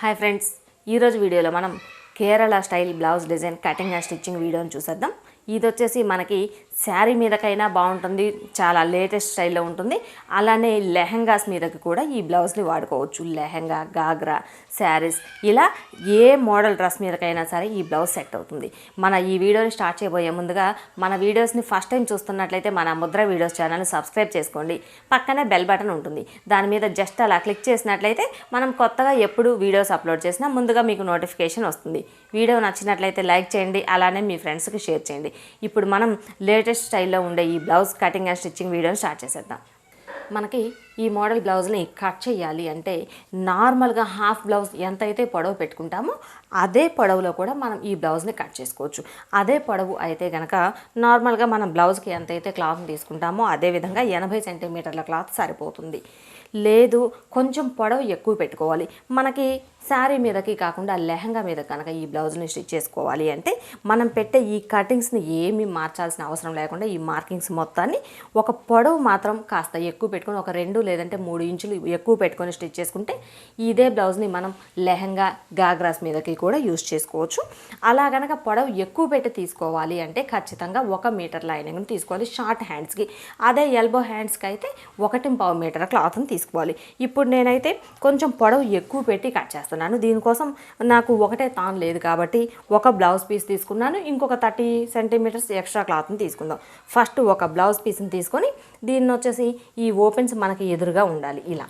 Hi friends, ఈరోజు వీడియోలో మనం Kerala style blouse design cutting and stitching వీడియోని చూసేద్దాం. ఇది వచ్చేసి మనకి శారీ మీదకైనా బాగుంటుంది, చాలా లేటెస్ట్ స్టైల్లో ఉంటుంది. అలానే లెహంగాస్ మీదకి కూడా ఈ బ్లౌజ్ని వాడుకోవచ్చు. లెహంగా, గాగ్రా, శారీస్ ఇలా ఏ మోడల్ డ్రెస్ మీదకైనా సరే ఈ బ్లౌజ్ సెట్ అవుతుంది. మన ఈ వీడియోని స్టార్ట్ చేయబోయే ముందుగా మన వీడియోస్ని ఫస్ట్ టైం చూస్తున్నట్లయితే మన ముద్ర వీడియోస్ ఛానల్ని సబ్స్క్రైబ్ చేసుకోండి. పక్కనే బెల్ బటన్ ఉంటుంది, దాని మీద జస్ట్ అలా క్లిక్ చేసినట్లయితే మనం కొత్తగా ఎప్పుడు వీడియోస్ అప్లోడ్ చేసినా ముందుగా మీకు నోటిఫికేషన్ వస్తుంది. వీడియో నచ్చినట్లయితే లైక్ చేయండి, అలానే మీ ఫ్రెండ్స్కి షేర్ చేయండి. ఇప్పుడు మనం లేటెస్ట్ స్టైల్లో ఉండే ఈ బ్లౌజ్ కటింగ్ అండ్ స్టిచ్చింగ్ వీడియోని స్టార్ట్ చేసేద్దాం. మనకి ఈ మోడల్ బ్లౌజ్ని కట్ చేయాలి అంటే నార్మల్గా హాఫ్ బ్లౌజ్ ఎంతైతే పొడవు పెట్టుకుంటామో అదే పొడవులో కూడా మనం ఈ బ్లౌజ్ని కట్ చేసుకోవచ్చు. అదే పొడవు అయితే కనుక నార్మల్గా మనం బ్లౌజ్కి ఎంతైతే క్లాత్ని తీసుకుంటామో అదే విధంగా 80 సెంటీమీటర్ల క్లాత్ సరిపోతుంది. లేదు కొంచెం పొడవు ఎక్కువ పెట్టుకోవాలి, మనకి శారీ మీదకి కాకుండా లెహంగా మీద కనుక ఈ బ్లౌజ్ని స్టిచ్ చేసుకోవాలి అంటే మనం పెట్టే ఈ కటింగ్స్ని ఏమీ మార్చాల్సిన అవసరం లేకుండా ఈ మార్కింగ్స్ మొత్తాన్ని ఒక పొడవు మాత్రం కాస్త ఎక్కువ పెట్టుకొని ఒక 2 లేదంటే 3 ఇంచులు ఎక్కువ పెట్టుకొని స్టిచ్ చేసుకుంటే ఇదే బ్లౌజ్ని మనం లెహంగా, గాగ్రాస్ మీదకి కూడా యూజ్ చేసుకోవచ్చు. అలా కనుక పొడవు ఎక్కువ పెట్టి తీసుకోవాలి అంటే ఖచ్చితంగా 1 మీటర్ లైనింగ్ని తీసుకోవాలి షార్ట్ హ్యాండ్స్కి. అదే ఎల్బో హ్యాండ్స్కి అయితే 1.5 మీటర్ క్లాత్ని తీసుకోవాలి. ఇప్పుడు నేనైతే కొంచెం పొడవు ఎక్కువ పెట్టి కట్ చేస్తాను. దీనికోసం నాకు ఒకటే తాను లేదు కాబట్టి ఒక బ్లౌజ్ పీస్ తీసుకున్నాను, ఇంకొక 30 సెంటీమీటర్స్ ఎక్స్ట్రా క్లాత్ని తీసుకుందాం. ఫస్ట్ ఒక బ్లౌజ్ పీస్ని తీసుకొని దీన్ని వచ్చేసి ఈ ఓపెన్స్ మనకి ఎదురుగా ఉండాలి. ఇలా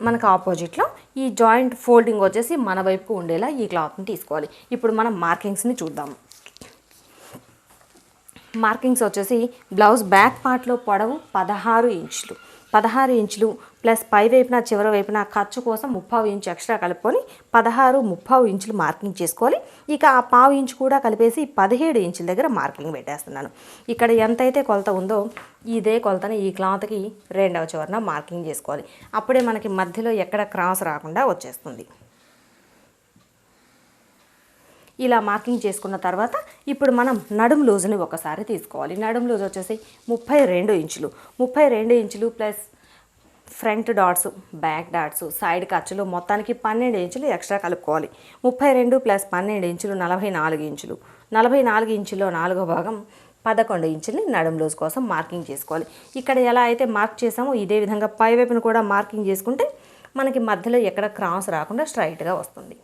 మనకు ఆపోజిట్లో ఈ జాయింట్ ఫోల్డింగ్ వచ్చేసి మన వైపుకు ఉండేలా ఈ క్లాత్ని తీసుకోవాలి. ఇప్పుడు మనం మార్కింగ్స్ని చూద్దాము. మార్కింగ్స్ వచ్చేసి బ్లౌజ్ బ్యాక్ పార్ట్లో పొడవు 16 ఇంచులు. 16 ఇంచులు ప్లస్ పై వైపున చివరి వైపున ఖర్చు కోసం 30 ఇంచు ఎక్స్ట్రా కలుపుకొని 16-30 ఇంచులు మార్కింగ్ చేసుకోవాలి. ఇక ఆ 1/2 ఇంచు కూడా కలిపేసి 17 ఇంచుల దగ్గర మార్కింగ్ పెట్టేస్తున్నాను. ఇక్కడ ఎంతైతే కొలత ఉందో ఇదే కొలతని ఈ క్లాత్కి రెండవ చివరన మార్కింగ్ చేసుకోవాలి. అప్పుడే మనకి మధ్యలో ఎక్కడ క్రాస్ రాకుండా వచ్చేస్తుంది. ఇలా మార్కింగ్ చేసుకున్న తర్వాత ఇప్పుడు మనం నడుం లూజ్ని ఒకసారి తీసుకోవాలి. నడుం లూజ్ వచ్చేసి 32 ఇంచులు. 32 ఇంచులు plus front dots, back dots, side ఖర్చులు మొత్తానికి 12 ఇంచులు ఎక్స్ట్రా కలుపుకోవాలి. 32 ప్లస్ 12 ఇంచులు 44 ఇంచులు. 44 ఇంచుల్లో 4వ భాగం 11 ఇంచుల్ని నడుం లూజ్ కోసం మార్కింగ్ చేసుకోవాలి. ఇక్కడ ఎలా అయితే మార్క్ చేసామో ఇదే విధంగా పై వైపును కూడా మార్కింగ్ చేసుకుంటే మనకి మధ్యలో ఎక్కడ క్రాస్ రాకుండా స్ట్రైట్గా వస్తుంది.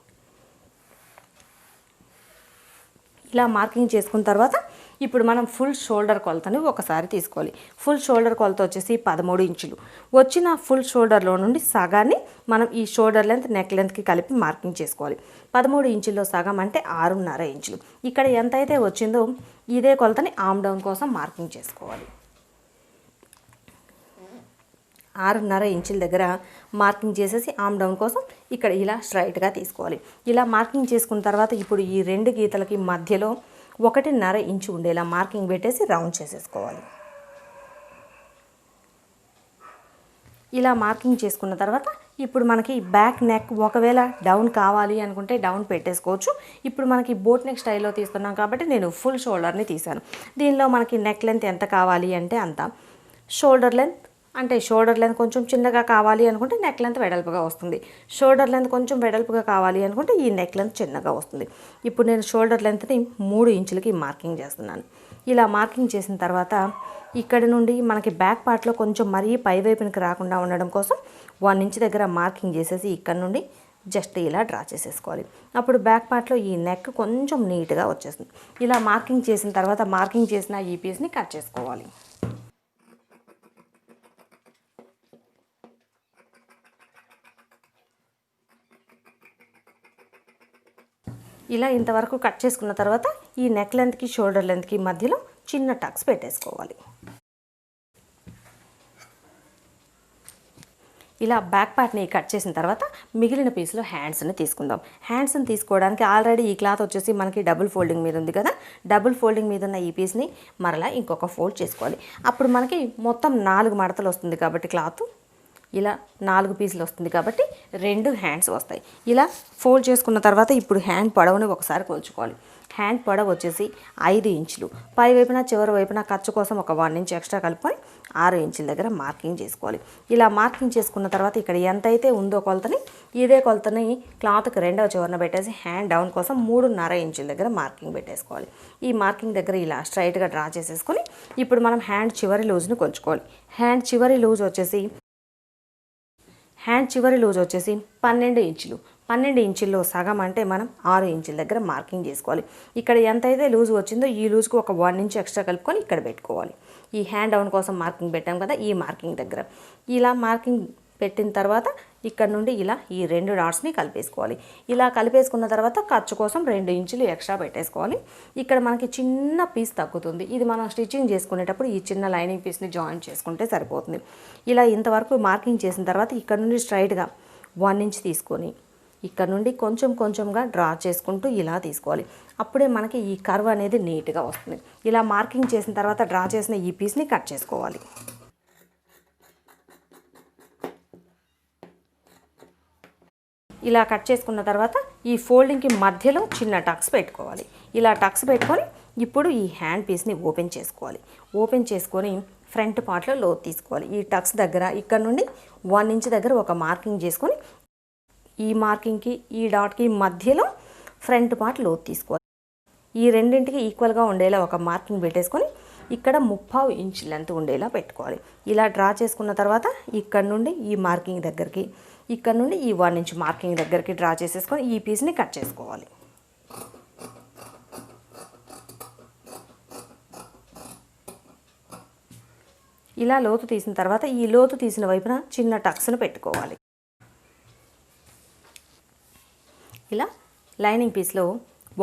ఇలా మార్కింగ్ చేసుకున్న తర్వాత ఇప్పుడు మనం ఫుల్ షోల్డర్ కొలతని ఒకసారి తీసుకోవాలి. ఫుల్ షోల్డర్ కొలత వచ్చేసి 13 ఇంచులు. వచ్చిన ఫుల్ షోల్డర్లో నుండి సగాన్ని మనం ఈ షోల్డర్ లెంత్, నెక్ లెంత్కి కలిపి మార్కింగ్ చేసుకోవాలి. 13 ఇంచుల్లో సగం అంటే 6.5 ఇంచులు. ఇక్కడ ఎంతైతే వచ్చిందో ఇదే కొలతని ఆమ్ డౌన్ కోసం మార్కింగ్ చేసుకోవాలి. 6.5 ఇంచుల దగ్గర మార్కింగ్ చేసేసి ఆమ్ డౌన్ కోసం ఇక్కడ ఇలా స్ట్రైట్గా తీసుకోవాలి. ఇలా మార్కింగ్ చేసుకున్న తర్వాత ఇప్పుడు ఈ 2 గీతలకి మధ్యలో 1.5 ఇంచు ఉండేలా మార్కింగ్ పెట్టేసి రౌండ్ చేసేసుకోవాలి. ఇలా మార్కింగ్ చేసుకున్న తర్వాత ఇప్పుడు మనకి బ్యాక్ నెక్ ఒకవేళ డౌన్ కావాలి అనుకుంటే డౌన్ పెట్టేసుకోవచ్చు. ఇప్పుడు మనకి బోట్ నెక్ స్టైల్లో తీస్తున్నాం కాబట్టి నేను ఫుల్ షోల్డర్ని తీసాను. దీనిలో మనకి నెక్ లెంత్ ఎంత కావాలి అంటే అంత. షోల్డర్ లెంత్ కొంచెం చిన్నగా కావాలి అనుకుంటే నెక్ లెంత్ వెడల్పుగా వస్తుంది. షోల్డర్ లెంత్ కొంచెం వెడల్పుగా కావాలి అనుకుంటే ఈ నెక్ లెంత్ చిన్నగా వస్తుంది. ఇప్పుడు నేను షోల్డర్ లెంత్ని 3 ఇంచులకి మార్కింగ్ చేస్తున్నాను. ఇలా మార్కింగ్ చేసిన తర్వాత ఇక్కడ నుండి మనకి బ్యాక్ పార్ట్లో కొంచెం మరీ పై వైపునికి రాకుండా ఉండడం కోసం 1 ఇంచ్ దగ్గర మార్కింగ్ చేసేసి ఇక్కడ నుండి జస్ట్ ఇలా డ్రా చేసేసుకోవాలి. అప్పుడు బ్యాక్ పార్ట్లో ఈ నెక్ కొంచెం నీట్గా వచ్చేస్తుంది. ఇలా మార్కింగ్ చేసిన తర్వాత మార్కింగ్ చేసిన ఈ పీస్ని కట్ చేసుకోవాలి. ఇలా ఇంతవరకు కట్ చేసుకున్న తర్వాత ఈ నెక్ లెంత్కి, షోల్డర్ లెంత్కి మధ్యలో చిన్న టక్స్ పెట్టేసుకోవాలి. ఇలా బ్యాక్ పార్ట్ని కట్ చేసిన తర్వాత మిగిలిన పీస్లో హ్యాండ్స్ని తీసుకుందాం. హ్యాండ్స్ని తీసుకోవడానికి ఆల్రెడీ ఈ క్లాత్ వచ్చేసి మనకి డబుల్ ఫోల్డింగ్ మీద ఉంది కదా, డబుల్ ఫోల్డింగ్ మీద ఉన్న ఈ పీస్ని మరలా ఇంకొక ఫోల్డ్ చేసుకోవాలి. అప్పుడు మనకి మొత్తం 4 మడతలు వస్తుంది కాబట్టి క్లాత్ ఇలా 4 పీసులు వస్తుంది కాబట్టి 2 హ్యాండ్స్ వస్తాయి. ఇలా ఫోల్డ్ చేసుకున్న తర్వాత ఇప్పుడు హ్యాండ్ పొడవుని ఒకసారి కొలుచుకోవాలి. హ్యాండ్ పొడవు వచ్చేసి 5 ఇంచులు, పై వైపున చివరి వైపున ఖర్చు కోసం ఒక 1 ఇంచ్ ఎక్స్ట్రా కలుపుకొని 6 ఇంచుల దగ్గర మార్కింగ్ చేసుకోవాలి. ఇలా మార్కింగ్ చేసుకున్న తర్వాత ఇక్కడ ఎంతైతే ఉందో కొలతని ఇదే కొలతని క్లాత్కి రెండవ చివరన పెట్టేసి హ్యాండ్ డౌన్ కోసం 3.5 ఇంచుల దగ్గర మార్కింగ్ పెట్టేసుకోవాలి. ఈ మార్కింగ్ దగ్గర ఇలా స్ట్రైట్గా డ్రా చేసేసుకొని ఇప్పుడు మనం హ్యాండ్ చివరి లూజ్ని కొలుచుకోవాలి. హ్యాండ్ చివరి లూజ్ వచ్చేసి 12 ఇంచులు. 12 ఇంచుల్లో సగం అంటే మనం 6 ఇంచుల దగ్గర మార్కింగ్ చేసుకోవాలి. ఇక్కడ ఎంతైతే లూజ్ వచ్చిందో ఈ లూజ్కి ఒక 1 ఇంచ్ ఎక్స్ట్రా కలుపుకొని ఇక్కడ పెట్టుకోవాలి. ఈ హ్యాండ్ డౌన్ కోసం మార్కింగ్ పెట్టాం కదా, ఈ మార్కింగ్ దగ్గర ఇలా మార్కింగ్ పెట్టిన తర్వాత ఇక్కడ నుండి ఇలా ఈ 2 డాట్స్ని కలిపేసుకోవాలి. ఇలా కలిపేసుకున్న తర్వాత ఖర్చు కోసం 2 ఇంచులు ఎక్స్ట్రా పెట్టేసుకోవాలి. ఇక్కడ మనకి చిన్న పీస్ తగ్గుతుంది. ఇది మనం స్టిచ్చింగ్ చేసుకునేటప్పుడు ఈ చిన్న లైనింగ్ పీస్ని జాయిన్ చేసుకుంటే సరిపోతుంది. ఇలా ఇంతవరకు మార్కింగ్ చేసిన తర్వాత ఇక్కడ నుండి స్ట్రైట్గా 1 ఇంచ్ తీసుకొని ఇక్కడ నుండి కొంచెం కొంచెంగా డ్రా చేసుకుంటూ ఇలా తీసుకోవాలి. అప్పుడే మనకి ఈ కర్వ్ అనేది నీట్గా వస్తుంది. ఇలా మార్కింగ్ చేసిన తర్వాత డ్రా చేసిన ఈ పీస్ని కట్ చేసుకోవాలి. ఇలా కట్ చేసుకున్న తర్వాత ఈ ఫోల్డింగ్కి మధ్యలో చిన్న టక్స్ పెట్టుకోవాలి. ఇలా టక్స్ పెట్టుకొని ఇప్పుడు ఈ హ్యాండ్ పీస్ని ఓపెన్ చేసుకోవాలి. ఓపెన్ చేసుకొని ఫ్రంట్ పార్ట్లో లోతు తీసుకోవాలి. ఈ టక్స్ దగ్గర ఇక్కడ నుండి 1 ఇంచ్ దగ్గర ఒక మార్కింగ్ చేసుకొని ఈ మార్కింగ్కి ఈ డాట్కి మధ్యలో ఫ్రంట్ పార్ట్ లోతు తీసుకోవాలి. ఈ రెండింటికి ఈక్వల్గా ఉండేలా ఒక మార్కింగ్ పెట్టేసుకొని ఇక్కడ 3/4 ఇంచ్ లెంత్ ఉండేలా పెట్టుకోవాలి. ఇలా డ్రా చేసుకున్న తర్వాత ఇక్కడ నుండి ఈ మార్కింగ్ దగ్గరికి ఇక్కడ నుండి ఈ 1 ఇంచ్ మార్కింగ్ దగ్గరికి డ్రా చేసేసుకొని ఈ పీస్ని కట్ చేసుకోవాలి. ఇలా లోతు తీసిన తర్వాత ఈ లోతు తీసిన వైపున చిన్న టక్స్ను పెట్టుకోవాలి. ఇలా లైనింగ్ పీస్లో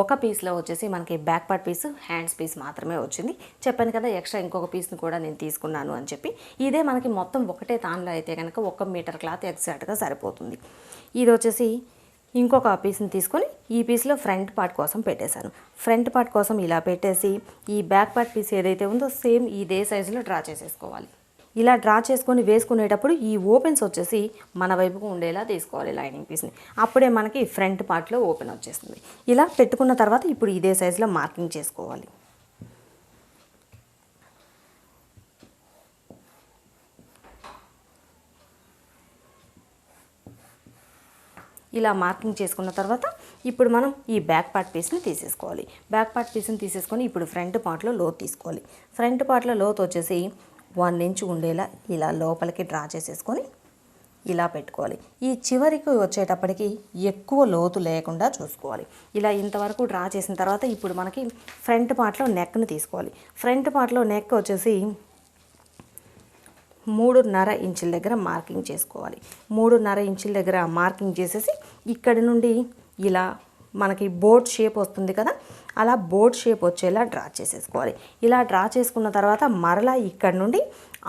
ఒక పీస్లో వచ్చేసి మనకి back part piece hands piece మాత్రమే వచ్చింది. చెప్పాను కదా ఎక్స్ట్రా ఇంకొక పీస్ని కూడా నేను తీసుకున్నాను అని చెప్పి. ఇదే మనకి మొత్తం ఒకటే తాన్లో అయితే కనుక 1 మీటర్ క్లాత్ ఎగ్జాక్ట్గా సరిపోతుంది. ఇది వచ్చేసి ఇంకొక పీస్ని తీసుకొని ఈ పీస్లో ఫ్రంట్ పార్ట్ కోసం పెట్టేశాను. ఫ్రంట్ పార్ట్ కోసం ఇలా పెట్టేసి ఈ బ్యాక్ పార్ట్ పీస్ ఏదైతే ఉందో సేమ్ ఇదే సైజులో డ్రా చేసేసుకోవాలి. ఇలా డ్రా చేసుకొని వేసుకునేటప్పుడు ఈ ఓపెన్స్ వచ్చేసి మన వైపుకు ఉండేలా తీసుకోవాలి లైనింగ్ పీస్ని. అప్పుడే మనకి ఫ్రంట్ పార్ట్లో ఓపెన్ వచ్చేస్తుంది. ఇలా పెట్టుకున్న తర్వాత ఇప్పుడు ఇదే సైజులో మార్కింగ్ చేసుకోవాలి. ఇలా మార్కింగ్ చేసుకున్న తర్వాత ఇప్పుడు మనం ఈ బ్యాక్ పార్ట్ పీస్ని తీసేసుకోవాలి. బ్యాక్ పార్ట్ పీస్ని తీసేసుకొని ఇప్పుడు ఫ్రంట్ పార్ట్లో లోతు తీసుకోవాలి. ఫ్రంట్ పార్ట్లో లోతు వచ్చేసి 1 ఇంచ్ ఉండేలా ఇలా లోపలికి డ్రా చేసేసుకొని ఇలా పెట్టుకోవాలి. ఈ చివరికి వచ్చేటప్పటికి ఎక్కువ లోతు లేకుండా చూసుకోవాలి. ఇలా ఇంతవరకు డ్రా చేసిన తర్వాత ఇప్పుడు మనకి ఫ్రంట్ పార్ట్లో నెక్ని తీసుకోవాలి. ఫ్రంట్ పార్ట్లో నెక్ వచ్చేసి 3.5 ఇంచుల దగ్గర మార్కింగ్ చేసుకోవాలి. 3.5 ఇంచుల దగ్గర మార్కింగ్ చేసేసి ఇక్కడి నుండి ఇలా మనకి బోట్ షేప్ వస్తుంది కదా, అలా బోట్ షేప్ వచ్చేలా డ్రా చేసేసుకోవాలి. ఇలా డ్రా చేసుకున్న తర్వాత మరలా ఇక్కడ నుండి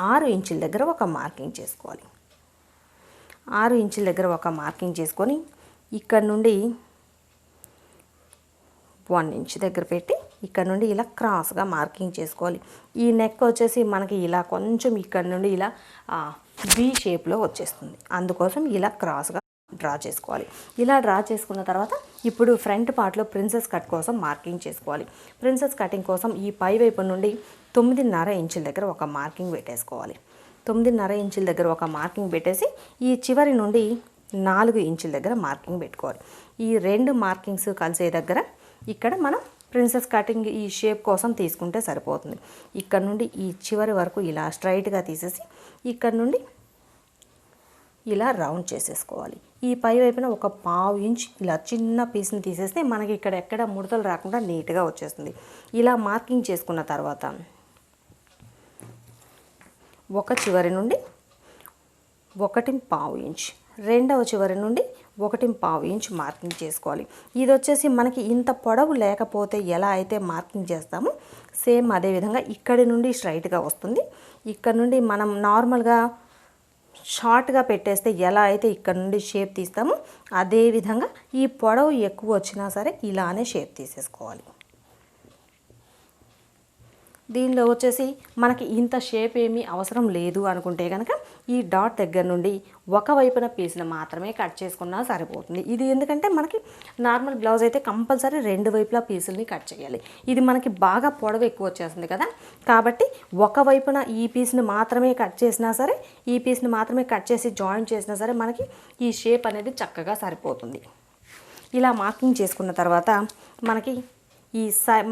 6 ఇంచుల దగ్గర ఒక మార్కింగ్ చేసుకోవాలి. 6 ఇంచుల దగ్గర ఒక మార్కింగ్ చేసుకొని ఇక్కడ నుండి 1 ఇంచ్ దగ్గర పెట్టి ఇక్కడ నుండి ఇలా క్రాస్గా మార్కింగ్ చేసుకోవాలి. ఈ నెక్ వచ్చేసి మనకి ఇలా కొంచెం ఇక్కడ నుండి ఇలా వి షేప్లో వచ్చేస్తుంది. అందుకోసం ఇలా క్రాస్గా డ్రా చేసుకోవాలి. ఇలా డ్రా చేసుకున్న తర్వాత ఇప్పుడు ఫ్రంట్ పార్ట్లో ప్రిన్సెస్ కట్ కోసం మార్కింగ్ చేసుకోవాలి. ప్రిన్సెస్ కటింగ్ కోసం ఈ పై వైపు నుండి 9.5 ఇంచుల దగ్గర ఒక మార్కింగ్ పెట్టేసుకోవాలి. 9.5 ఇంచుల దగ్గర ఒక మార్కింగ్ పెట్టేసి ఈ చివరి నుండి 4 ఇంచుల దగ్గర మార్కింగ్ పెట్టుకోవాలి. ఈ 2 మార్కింగ్స్ కలిసే దగ్గర ఇక్కడ మనం ప్రిన్సెస్ కటింగ్ ఈ షేప్ కోసం తీసుకుంటే సరిపోతుంది. ఇక్కడ నుండి ఈ చివరి వరకు ఇలా స్ట్రైట్గా తీసేసి ఇక్కడ నుండి ఇలా రౌండ్ చేసేసుకోవాలి. ఈ పై వైపున ఒక 1/2 ఇంచ్ ఇలా చిన్న పీస్ని తీసేస్తే మనకి ఇక్కడ ఎక్కడ ముడతలు రాకుండా నీట్గా వచ్చేస్తుంది. ఇలా మార్కింగ్ చేసుకున్న తర్వాత ఒక చివరి నుండి 1.5 ఇంచ్, రెండవ చివరి నుండి 1.5 ఇంచ్ మార్కింగ్ చేసుకోవాలి. ఇది వచ్చేసి మనకి ఇంత పొడవు లేకపోతే ఎలా అయితే మార్కింగ్ చేస్తామో సేమ్ అదే విధంగా ఇక్కడి నుండి స్ట్రైట్గా వస్తుంది. ఇక్కడ నుండి మనం నార్మల్గా షార్ట్గా పెట్టేస్తే ఎలా అయితే ఇక్కడ నుండి షేప్ తీస్తామో అదే విధంగా ఈ పొడవు ఎక్కువ వచ్చినా సరే ఇలానే షేప్ తీసేసుకోవాలి. దీనిలో వచ్చేసి మనకి ఇంత షేప్ ఏమీ అవసరం లేదు అనుకుంటే కనుక ఈ డాట్ దగ్గర నుండి ఒకవైపున పీస్ని మాత్రమే కట్ చేసుకున్నా సరిపోతుంది. ఇది ఎందుకంటే మనకి నార్మల్ బ్లౌజ్ అయితే కంపల్సరీ రెండు వైపులా పీసుల్ని కట్ చేయాలి. ఇది మనకి బాగా పొడవు ఎక్కువ వచ్చేస్తుంది కదా, కాబట్టి ఒకవైపున ఈ పీస్ని మాత్రమే కట్ చేసినా సరే, ఈ పీస్ని మాత్రమే కట్ చేసి జాయిన్ చేసినా సరే మనకి ఈ షేప్ అనేది చక్కగా సరిపోతుంది. ఇలా మార్కింగ్ చేసుకున్న తర్వాత మనకి ఈ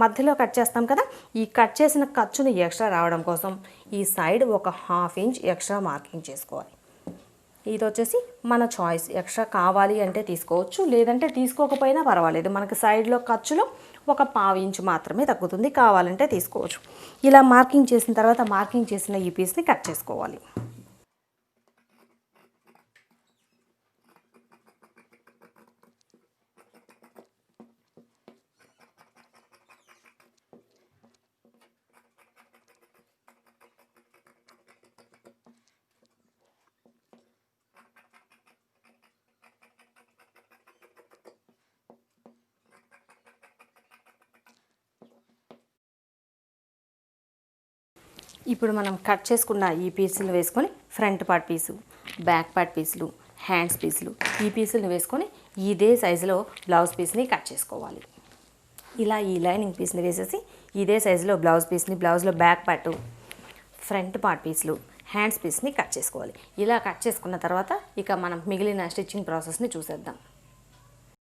మధ్యలో కట్ చేస్తాం కదా, ఈ కట్ చేసిన ఖర్చుని ఎక్స్ట్రా రావడం కోసం ఈ సైడ్ ఒక 1/2 ఇంచ్ ఎక్స్ట్రా మార్కింగ్ చేసుకోవాలి. ఇది వచ్చేసి మన చాయిస్, ఎక్స్ట్రా కావాలి అంటే తీసుకోవచ్చు, లేదంటే తీసుకోకపోయినా పర్వాలేదు. మనకి సైడ్లో ఖర్చులో ఒక 1/2 ఇంచ్ మాత్రమే తగ్గుతుంది, కావాలంటే తీసుకోవచ్చు. ఇలా మార్కింగ్ చేసిన తర్వాత మార్కింగ్ చేసిన ఈ పీస్ని కట్ చేసుకోవాలి. ఇప్పుడు మనం కట్ చేసుకున్న ఈ పీసులు వేసుకొని ఫ్రంట్ పార్ట్ పీసు, బ్యాక్ పార్ట్ పీసులు, హ్యాండ్స్ పీసులు, ఈ పీసులను వేసుకొని ఇదే సైజులో బ్లౌజ్ పీస్ని కట్ చేసుకోవాలి. ఇలా ఈ లైనింగ్ పీస్ని వేసేసి ఇదే సైజులో బ్లౌజ్ పీస్ని, బ్లౌజ్లో బ్యాక్ పార్ట్, ఫ్రంట్ పార్ట్ పీసులు, హ్యాండ్స్ పీస్ని కట్ చేసుకోవాలి. ఇలా కట్ చేసుకున్న తర్వాత ఇక మనం మిగిలిన స్టిచ్చింగ్ ప్రాసెస్ని చూసేద్దాం.